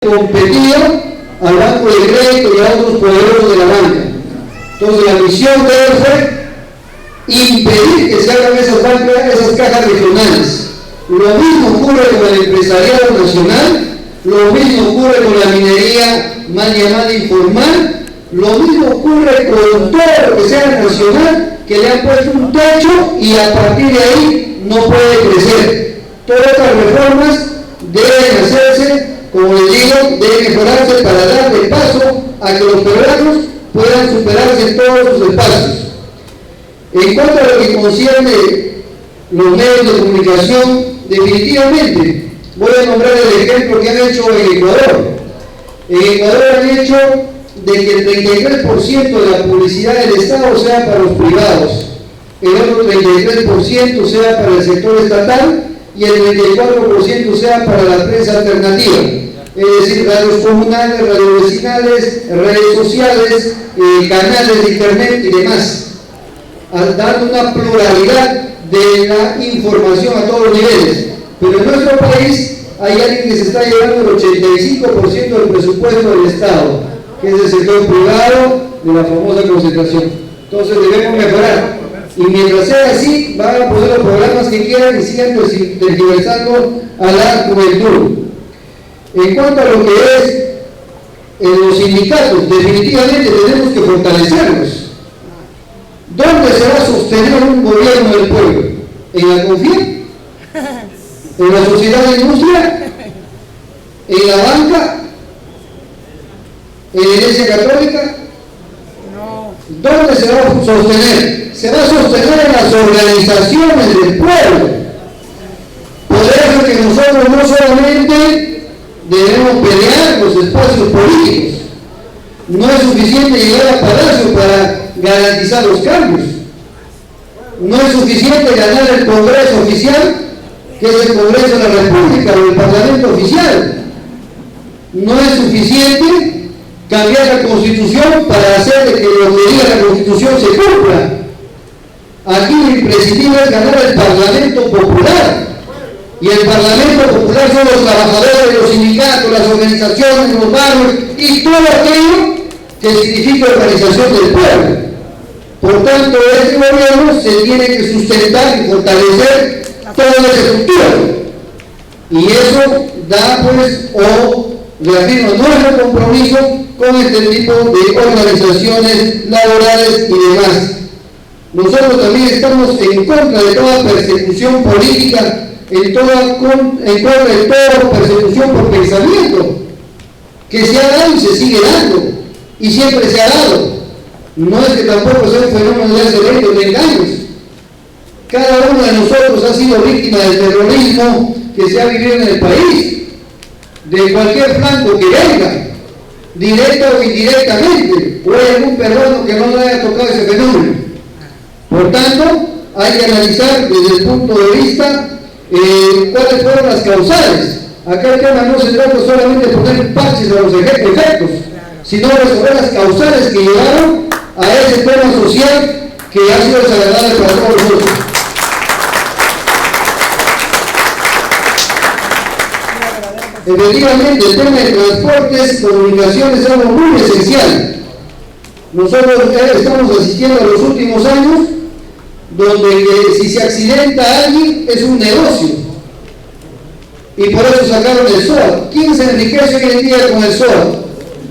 competido al Banco de Crédito y a otros poderosos de la banca. Entonces la misión de él fue impedir que se hagan esas cajas regionales. Lo mismo ocurre con el empresariado nacional, lo mismo ocurre con la minería mal llamada informal, lo mismo ocurre con todo lo que sea nacional, que le han puesto un techo y a partir de ahí no puede crecer. Todas estas reformas deben hacerse, como les digo, debe mejorarse para darle paso a que los peruanos puedan superarse en todos sus espacios. En cuanto a lo que concierne los medios de comunicación, definitivamente voy a nombrar el ejemplo que han hecho en Ecuador. En Ecuador han hecho de que el 33% de la publicidad del Estado sea para los privados, el otro 33% sea para el sector estatal y el 24% sea para la prensa alternativa, es decir, radios comunales, radios vecinales, redes sociales, canales de internet y demás, dando una pluralidad de la información a todos los niveles. Pero en nuestro país hay alguien que se está llevando el 85% del presupuesto del Estado, que es el sector privado de la famosa concentración. Entonces debemos mejorar. Y mientras sea así, van a poner los programas que quieran y sigan tergiversando a la juventud. En cuanto a lo que es los sindicatos, definitivamente tenemos que fortalecerlos. ¿Dónde se va a sostener un gobierno del pueblo? ¿En la CONFIEP? ¿En la sociedad de industria? ¿En la banca? ¿En la Iglesia Católica? No. ¿Dónde se va a sostener? Se va a sostener en las organizaciones del pueblo. Por eso es que nosotros no solamente debemos pelear los espacios políticos. No es suficiente llegar a Palacio para garantizar los cambios. No es suficiente ganar el Congreso oficial, que es el Congreso de la República o el Parlamento oficial. No es suficiente cambiar la Constitución para hacer de que lo que diga la Constitución se cumpla. Aquí lo imprescindible es ganar el Parlamento Popular. Y el Parlamento Popular son los trabajadores, los sindicatos, las organizaciones, los barrios y todo aquello que significa organización del pueblo. Por tanto, este gobierno se tiene que sustentar y fortalecer toda esa estructura. Y eso da pues, o reafirma nuestro compromiso con este tipo de organizaciones laborales y demás. Nosotros también estamos en contra de toda persecución política, en contra de toda persecución por pensamiento, que se ha dado y se sigue dando, y siempre se ha dado. No es que tampoco sea un fenómeno de hace 20 o 30 años. Cada uno de nosotros ha sido víctima del terrorismo que se ha vivido en el país, de cualquier flanco que venga, directa o indirectamente, o hay algún peruano que no le haya tocado ese fenómeno. Por tanto, hay que analizar desde el punto de vista cuáles fueron las causales. Acá el tema no se trata solamente de poner parches a los efectos, sino resolver las causales que llevaron a ese tema social que ha sido desagradable para todos nosotros. Efectivamente, el tema de transportes, comunicaciones es algo muy esencial. Nosotros estamos asistiendo a los últimos años donde si se accidenta a alguien es un negocio. Y por eso sacaron el SOAT. ¿Quién se enriquece hoy en día con el SOAT?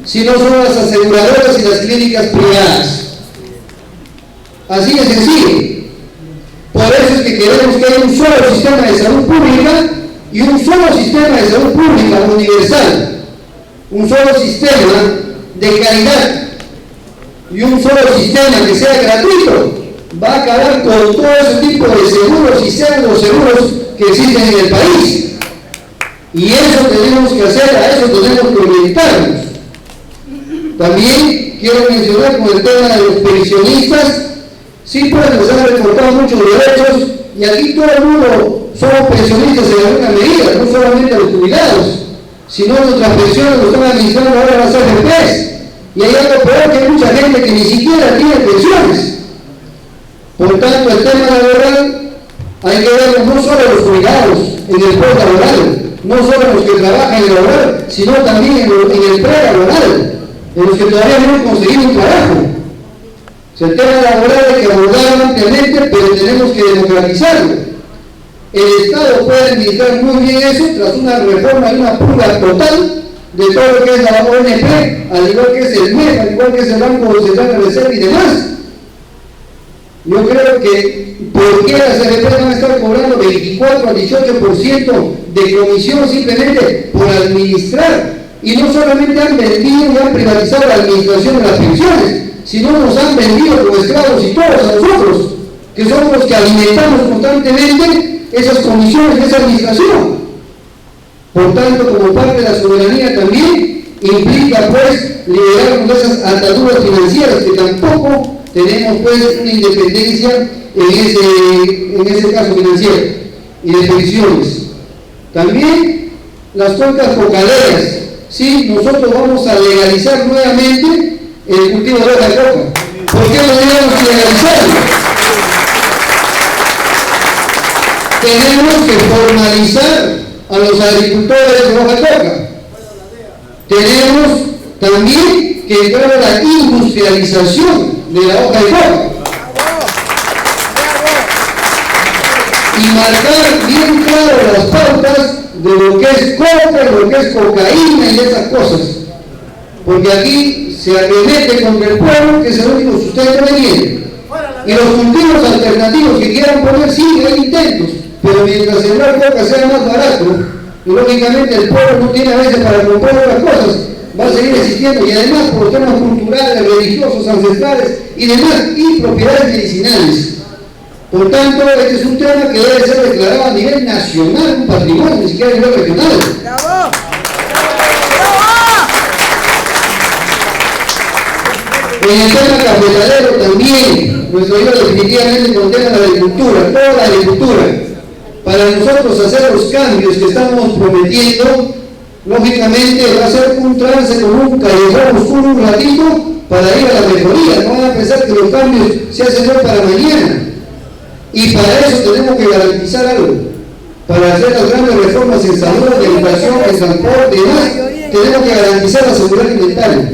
Si no son las aseguradoras y las clínicas privadas. Así de sencillo. Por eso es que queremos que haya un solo sistema de salud pública y un solo sistema de salud pública universal, un solo sistema de calidad y un solo sistema que sea gratuito. Va a acabar con todo ese tipo de seguros y pseudo-seguros que existen en el país. Y eso tenemos que hacer, a eso tenemos que orientarnos. También quiero mencionar con el tema de los pensionistas. Sí, pues nos han recortado muchos derechos y aquí todo el mundo somos pensionistas en alguna medida, no solamente los jubilados, sino nuestras pensiones lo están administrando ahora las AFPs. Y hay algo peor, que hay mucha gente que ni siquiera tiene pensiones. Por tanto, el tema laboral hay que verlo no solo a los jubilados en el post laboral, no solo en los que trabajan en el hogar, sino también en el prelaboral, en los que todavía no han conseguido un trabajo. El tema laboral hay que abordarlo ampliamente, pero tenemos que democratizarlo. El Estado puede administrar muy bien eso tras una reforma y una purga total de todo lo que es la ONP, al igual que es el MEF, al igual que es el Banco Central de Reserva y demás. Yo creo que ¿por qué las AFP van a estar cobrando 24 al 18% de comisión simplemente por administrar? Y no solamente han vendido y han privatizado la administración de las pensiones, sino nos han vendido como esclavos y todos a nosotros, que somos los que alimentamos constantemente esas comisiones de esa administración. Por tanto, como parte de la soberanía también implica pues liberarnos de esas ataduras financieras, que tampoco tenemos pues una independencia en ese caso financiero y de pensiones. También las cuencas cocaleras. Sí, nosotros vamos a legalizar nuevamente el cultivo de hoja de coca. ¿Por qué no debemos legalizarlo? Tenemos que formalizar a los agricultores de hoja de coca. Tenemos también que entrar a la industrialización de la hoja de coca y marcar bien claro las pautas de lo que es coca, de lo que es cocaína y esas cosas, porque aquí se arremete contra el pueblo, que es el único sustento que tiene. Y los cultivos alternativos que quieran poner, sí, hay intentos, pero mientras sembrar coca sea más barato, y lógicamente el pueblo no tiene a veces para comprar otras cosas, va a seguir existiendo, y además por temas culturales, religiosos, ancestrales y demás, y propiedades medicinales. Por tanto, este es un tema que debe ser declarado a nivel nacional, un patrimonio, ni siquiera a nivel regional. ¡Bravo! En el tema cafetalero también, nuestro hijo definitivamente con el tema de la agricultura, toda la agricultura. Para nosotros hacer los cambios que estamos prometiendo, lógicamente va a ser un trance con un callejón oscuro un ratito para ir a la mejoría. No van a pensar que los cambios se hacen hoy para mañana. Y para eso tenemos que garantizar algo. Para hacer las grandes reformas en salud, en educación, en transporte y demás, tenemos que garantizar la seguridad alimentaria.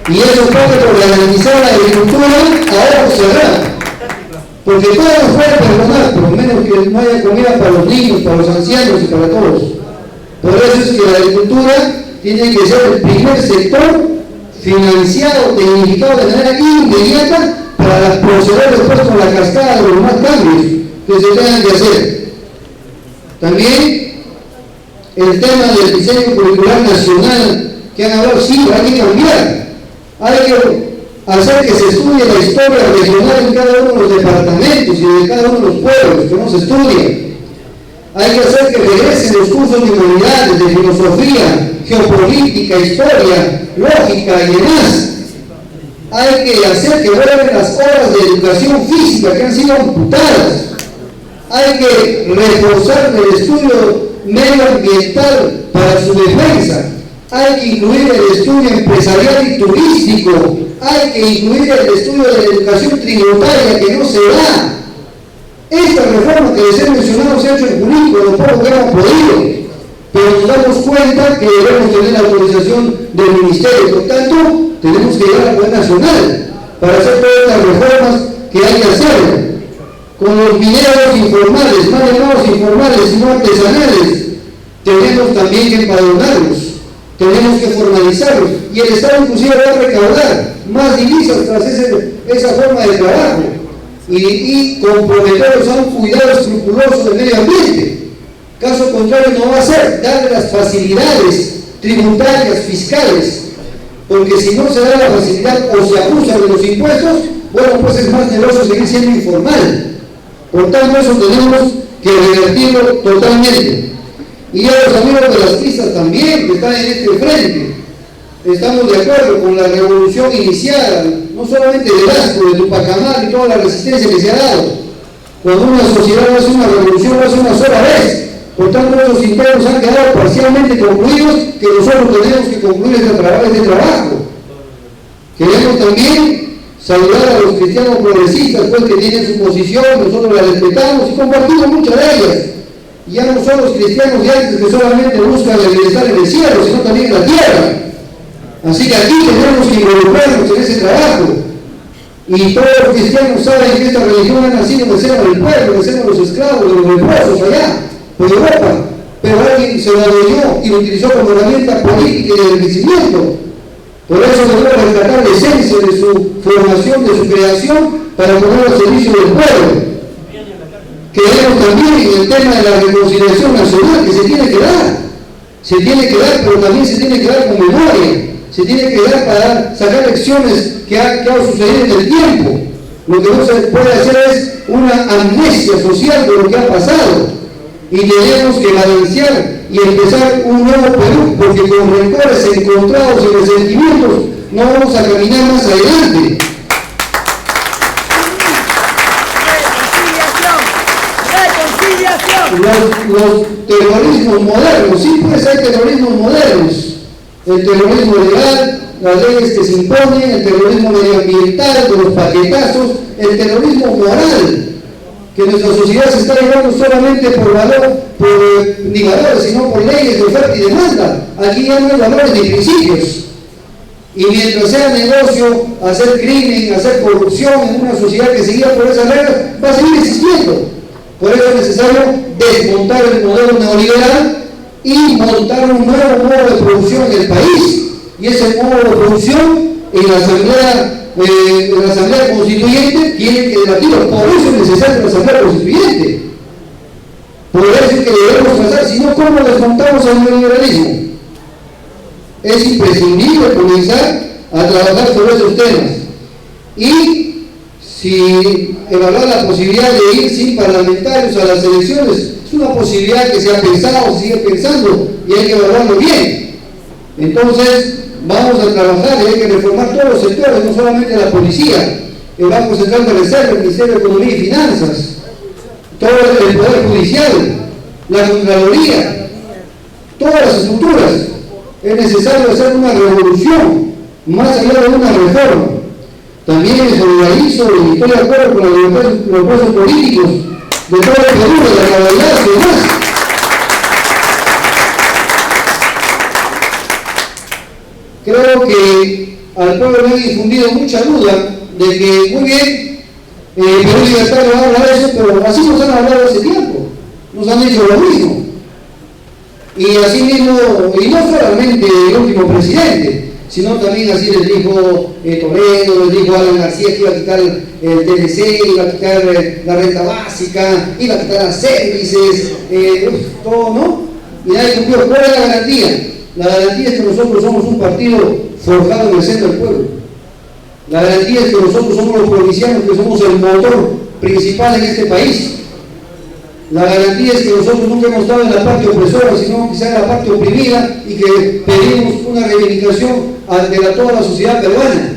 Y eso pasa por garantizar la agricultura a ojos cerrados. Porque todo nos puede perdonar, por lo menos que no haya comida para los niños, para los ancianos y para todos. Por eso es que la agricultura tiene que ser el primer sector financiado, tecnificado de manera inmediata para proceder después con la cascada de los demás cambios que se tengan que hacer. También el tema del diseño curricular nacional que han hablado, sí, hay que cambiar. Hay que hacer que se estudie la historia regional en cada uno de los departamentos y de cada uno de los pueblos que no se estudia. Hay que hacer que regresen los cursos de humanidades, de filosofía, geopolítica, historia, lógica y demás. Hay que hacer que vuelvan las horas de educación física que han sido amputadas. Hay que reforzar el estudio medioambiental para su defensa. Hay que incluir el estudio empresarial y turístico. Hay que incluir el estudio de la educación tributaria que no se da. Esta reforma que les he mencionado se ha hecho en jurídico, lo poco que hemos podido, pero nos damos cuenta que debemos tener la autorización del ministerio. Por tanto, tenemos que llegar al Poder Nacional para hacer todas las reformas que hay que hacer. Con los mineros informales, más llamados informales y no artesanales, tenemos también que empadronarlos, tenemos que formalizarlos, y el Estado inclusive va a recaudar más divisas tras esa forma de trabajo y comprometerlos a un cuidado escrupuloso del medio ambiente. Caso contrario, no va a ser darle las facilidades tributarias, fiscales, porque si no se da la facilidad o se abusa de los impuestos, bueno, pues es más negocio seguir siendo informal. Por tanto, eso tenemos que revertirlo totalmente. Y a los amigos de las pistas también, que están en este frente, estamos de acuerdo con la revolución iniciada, no solamente de Velasco, de Tupac y toda la resistencia que se ha dado. Cuando una sociedad hace una revolución, lo hace una sola vez. Por tanto, esos intentos han quedado parcialmente concluidos, que nosotros tenemos que concluir este trabajo. Queremos también saludar a los cristianos progresistas, pues, que tienen su posición, nosotros la respetamos y compartimos muchas de ellas. Ya no son los cristianos de antes que solamente buscan el bienestar en el cielo, sino también en la tierra. Así que aquí tenemos que involucrarnos en ese trabajo. Y todos los cristianos saben que esta religión ha nacido en el seno del pueblo, en el seno de los esclavos, de los leprosos allá, por Europa. Pero alguien se lo adoptó y lo utilizó como herramienta política y de enriquecimiento. Por eso debemos rescatar la esencia de su formación, de su creación, para poner al servicio del pueblo. Queremos también en el tema de la reconciliación nacional, que se tiene que dar. Se tiene que dar, pero también se tiene que dar con memoria. Se tiene que dar para sacar lecciones que ha sucedido en el tiempo. Lo que no se puede hacer es una amnesia social de lo que ha pasado. Y tenemos que balancear y empezar un nuevo Perú, porque con rencores encontrados y resentimientos no vamos a caminar más adelante. Los terrorismos modernos, sí, pues hay terrorismos modernos. El terrorismo legal, las leyes que se imponen, el terrorismo medioambiental, de los paquetazos, el terrorismo moral, que nuestra sociedad se está llevando solamente por valor, ni valores, sino por leyes de oferta y demanda. Aquí ya no hay valores ni principios. Y mientras sea negocio, hacer crimen, hacer corrupción en una sociedad que se guía por esas reglas, va a seguir existiendo. Por eso es necesario desmontar el modelo neoliberal y montar un nuevo modo de producción en el país. Y ese modo de producción en la Asamblea Constituyente tiene que debatirlo. Por eso es necesaria la Asamblea Constituyente. Por eso es que debemos trazar, si no, ¿cómo desmontamos el neoliberalismo? Es imprescindible comenzar a trabajar sobre esos temas. Y si evaluar la posibilidad de ir sin parlamentarios a las elecciones, es una posibilidad que se ha pensado, se sigue pensando, y hay que evaluarlo bien. Entonces, vamos a trabajar y hay que reformar todos los sectores, no solamente la policía, el Banco Central de Reserva, el Ministerio de Economía y Finanzas, todo el Poder Judicial, la Contraloría, todas las estructuras. Es necesario hacer una revolución, más allá de una reforma. También me solidarizo y estoy de acuerdo con los presos políticos de todo el Perú, de la cabalidad y demás. Creo que al pueblo le ha difundido mucha duda de que, muy bien, Perú Libertario va a hablar de eso, pero así nos han hablado hace tiempo, nos han dicho lo mismo. Y así mismo, y no solamente el último presidente, sino también así les dijo Toledo, les dijo Alan García que iba a quitar el TLC, iba a quitar la renta básica, iba a quitar las services, todo, ¿no? Y nadie cumplió. ¿Cuál es la garantía? La garantía es que nosotros somos un partido forjado en el centro del pueblo. La garantía es que nosotros somos los provincianos, que somos el motor principal en este país. La garantía es que nosotros nunca hemos estado en la parte opresora, sino quizá en la parte oprimida, y que pedimos una reivindicación ante toda la sociedad peruana.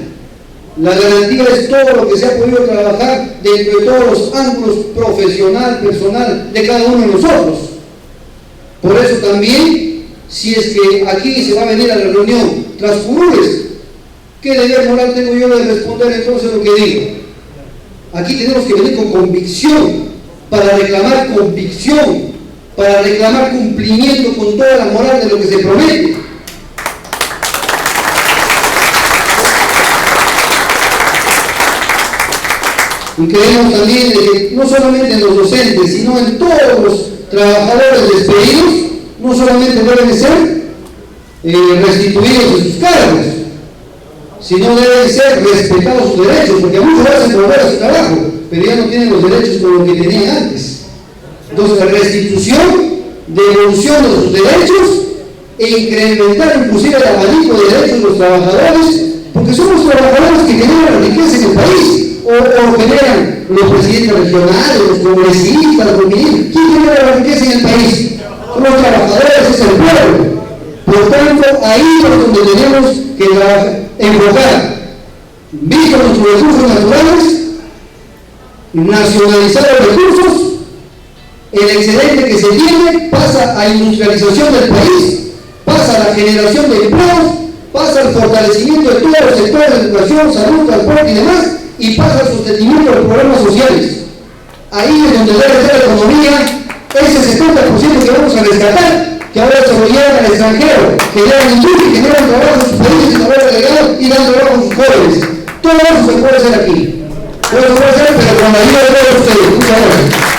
La garantía es todo lo que se ha podido trabajar dentro de todos los ángulos profesional, personal de cada uno de nosotros. Por eso también, si es que aquí se va a venir a la reunión tras curules, ¿qué deber moral tengo yo de responder entonces lo que digo? Aquí tenemos que venir con convicción, para reclamar convicción, para reclamar cumplimiento con toda la moral de lo que se promete. Y creemos también de que no solamente en los docentes, sino en todos los trabajadores despedidos, no solamente deben ser restituidos de sus cargos, sino deben ser respetados sus derechos, porque a muchos hacen volver a su trabajo, pero ya no tienen los derechos como los que tenían antes. Entonces, la restitución, devolución de sus derechos e incrementar inclusive el abanico de derechos de los trabajadores, porque son los trabajadores que generan riqueza en el país, o generan los presidentes regionales, los congresistas, los ministros. ¿Quién genera la riqueza en el país? Son los trabajadores, es el pueblo. Por tanto, ahí es donde tenemos que enfocar, visto nuestros recursos naturales, nacionalizar los recursos, el excedente que se tiene pasa a industrialización del país, pasa a la generación de empleos, pasa al fortalecimiento de todos los sectores de educación, salud, transporte y demás, y pasa al sostenimiento de los problemas sociales. Ahí es donde debe ser la economía ese 70% que vamos a rescatar, que ahora se lo llevan al extranjero, generan industria, generan trabajo en sus países, y trabajo legal y dan trabajo a sus jóvenes. Todo eso se puede hacer aquí. Todo se puede hacer, pero con la ayuda de todos ustedes. Muchas gracias.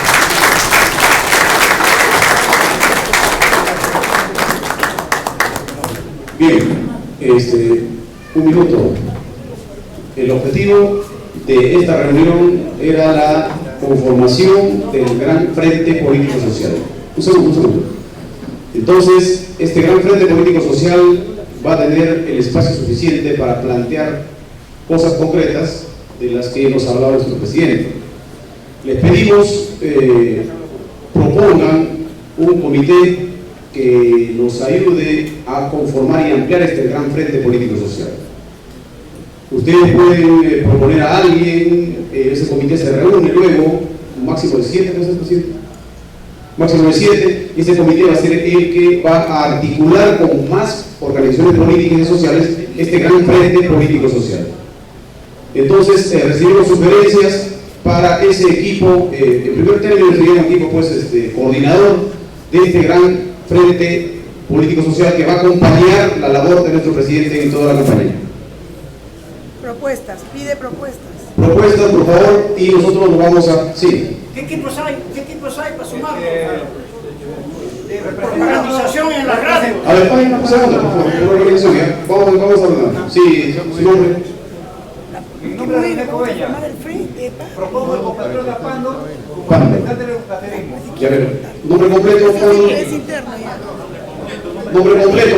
Bien, un minuto. El objetivo de esta reunión era la conformación del Gran Frente Político Social. Un segundo. Entonces, este Gran Frente Político Social va a tener el espacio suficiente para plantear cosas concretas de las que nos ha hablado nuestro presidente. Les pedimos propongan un comité que nos ayude a conformar y ampliar este Gran Frente Político Social. Ustedes pueden proponer a alguien, ese comité se reúne luego, un máximo de 7, ¿no es presidente? Máximo de 7, y ese comité va a ser el que va a articular con más organizaciones políticas y sociales este Gran Frente Político Social. Entonces, recibimos sugerencias para ese equipo, en primer término recibimos un equipo coordinador de este Gran Frente Político Social que va a acompañar la labor de nuestro presidente en toda la campaña. Propuestas, pide propuestas. Propuestas, por favor, y nosotros nos vamos a... Sí. ¿Qué equipos hay para sumar? De organización en la radio. A ver, un segundo, por favor, por organización, ¿ya? Vamos a hablar. Sí, su nombre. Mi nombre es René Covella. Propongo el compatriota Pando como representante del caterismo. Ya ver, nombre completo, Pando. Es interno ya. Nombre completo,